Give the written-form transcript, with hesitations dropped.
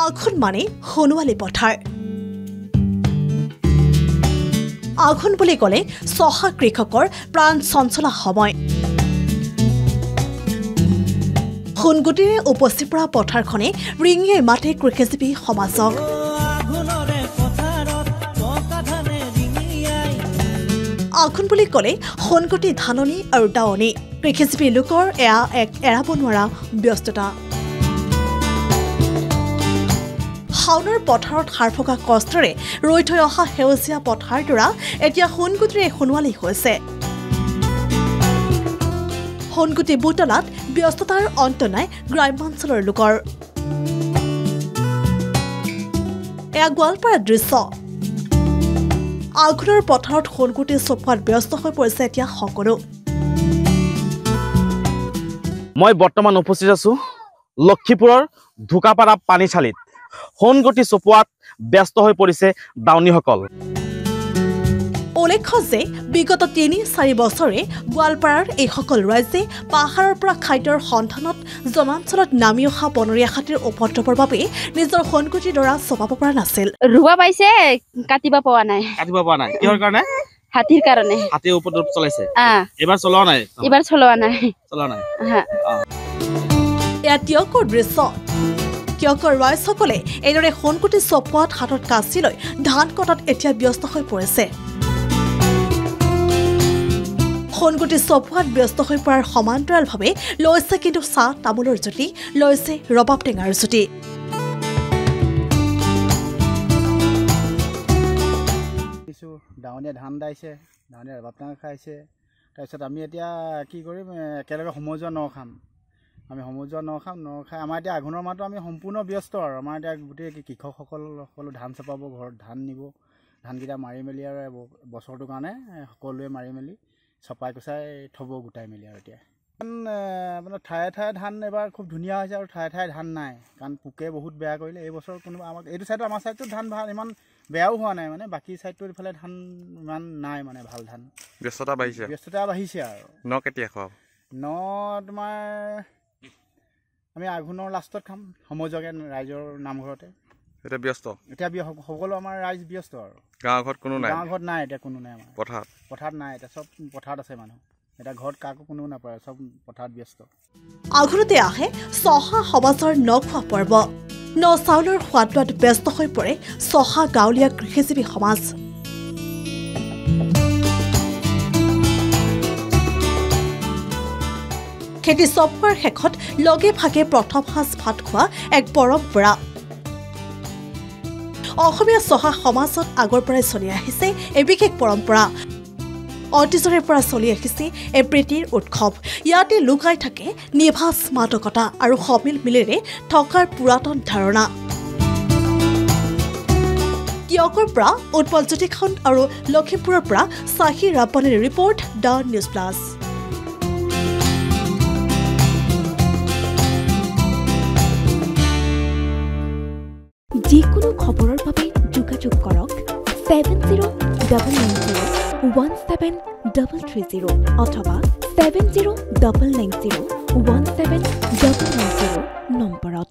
আঘোণ মানে সোণোৱালী পথাৰ। আঘোণ বুলি ক'লে চহা কৃষকৰ প্ৰাণ চঞ্চলা সময়। সোণগুটিৰে উপচি পৰা পথাৰখনে ৰিঙিয়াই মাতে কৃষিজীৱী সমাজক। আঘোণ বুলি ক'লে সোণগুটি ধাননি আৰু দাৱনি। কৃষিজীৱী লোকৰ এয়া এক এৰাব নোৱাৰা ব্যস্ততা। শাওনৰ পথাৰত সাৰফকা কষ্টৰে ৰৈ থৈ অহা সেউজীয়া পথাৰডৰা এতিয়া সোণগুটিৰে সোণোৱালী হৈছে। সোণগুটি বুটলাত ব্যস্ততাৰ অন্ত নাই গ্ৰাম্যাঞ্চলৰ লোকৰ। এয়া গোৱালপাৰাৰ দৃশ্য। আঘোণৰ পথাৰত সোণগুটি চপোৱাত ব্যস্ত হৈ পৰিছে এতিয়া সকলো। মই বৰ্তমান উপস্থিত আছো লক্ষীপুৰৰ ঢুকাপাৰা পানীচালিত। সোণগুটি চপোৱাত ব্যস্ত হৈ পৰিছে দাৱনীসকল। উল্লেখ্য যে বিগত ৩-৪ বছৰে গোৱালপাৰাৰ এইসকল ৰাইজে পাহাৰৰ পৰা খাদ্যৰ সন্ধানত জনাঞ্চলত নামি অহা বনৰীয়া হাতীৰ উপদ্ৰৱৰ বাবে নিজৰ সোণগুটিৰ দৰা চপাব পৰা নাছিল। ৰুবা পাইছে, কাটিব পোৱা নাই। কিহৰ কাৰণে? হাতীৰ কাৰণে। হাতীৰ উপদ্ৰৱ চলাইছে। এবাৰ চলোৱা নাই। এয়া টিয়কৰ দৃশ্য। টিয়কৰ ৰাইজসকলে এইদৰে সোণগুটি চপোৱাত হাতত কাঁচি লৈ ধান কটাত এতিয়া ব্যস্ত হৈ পৰিছে। সোণগুটি চপোৱাত ব্যস্ত হৈ পৰাৰ সমান্তৰালভাৱে লৈছে কিন্তু চাহ তামোলৰ জুতি, লৈছে ৰবাব টেঙাৰ জুতি। ডাৱনীয়া ধান দাইছে, ডাৱনীয়া ৰবাব টেঙা খাইছে। তাৰপিছত আমি এতিয়া কি কৰিম, একেলগে সমজুৱা ন খাম। আমি সমজুৱা ন খাই আমাৰ এতিয়া আঘোণৰ মাহটো আমি সম্পূৰ্ণ ব্যস্ত আৰু আমাৰ এতিয়া গোটেই কৃষকসকল সকলো ধান চপাব, ঘৰত ধান নিব, ধানকেইটা মাৰি মেলি আৰু বছৰটোৰ কাৰণে সকলোৱে মাৰি মেলি চপাই কুচাই থ'ব গোটাই মেলি। আৰু এতিয়া মানে ঠায়ে ঠায়ে ধান এবাৰ খুব ধুনীয়া হৈছে আৰু ঠায়ে ঠায়ে ধান নাই, কাৰণ পোকে বহুত বেয়া কৰিলে। এই বছৰ কোনোবা আমাক এইটো চাইডত, আমাৰ চাইডটো ধান ভাল, ইমান বেয়াও হোৱা নাই, মানে বাকী চাইডটোৰ ইফালে ধান ইমান নাই, মানে ভাল ধান। ব্যস্ততা বাঢ়িছে আৰু। ন কেতিয়া খোৱা? ন তোমাৰ আমি আঘোণৰ লাষ্টত খাম সমজুৱাকৈ ৰাইজৰ নামঘৰতে। এতিয়া সকলো আমাৰ ৰাইজ ব্যস্ত আৰু। গাঁৱৰ ঘৰত কোনো নাই? গাঁৱৰ ঘৰত নাই, এতিয়া কোনো নাই। আমাৰ পথাৰত নাই, এতিয়া চব পথাৰত আছে মানুহ। এতিয়া ঘৰত কাকো কোনো নাপায়, চব পথাৰত ব্যস্ত। আঘোণতে আহে চহা সমাজৰ ন খোৱা পৰ্ব। ন চাউলৰ সোৱাদ লোৱাত ব্যস্ত হৈ পৰে চহা গাঁৱলীয়া কৃষিজীৱী সমাজ। খেতি চপোৱাৰ শেষত লগে ভাগে প্ৰথম সাঁজ ভাত খোৱা এক পৰম্পৰা। অসমীয়া চহা সমাজত আগৰ পৰাই চলি আহিছে এই বিশেষ পৰম্পৰা। অতীজৰে পৰা চলি আহিছে এই প্ৰীতিৰ উৎসৱ। ইয়াতে লুকাই থাকে নিভাঁজ মাদকতা আৰু সমিল মিলেৰে থকাৰ পুৰাতন ধাৰণা। টিয়কৰ পৰা উৎপল জ্যোতিষণ আৰু লখিমপুৰৰ পৰা চাহিৰ ৰাব্বানীৰ ৰিপৰ্ট, দ্য নিউজ প্লাছ। যিকোনো খবৰৰ বাবে যোগাযোগ কৰক 7099017330 অথবা 7099017990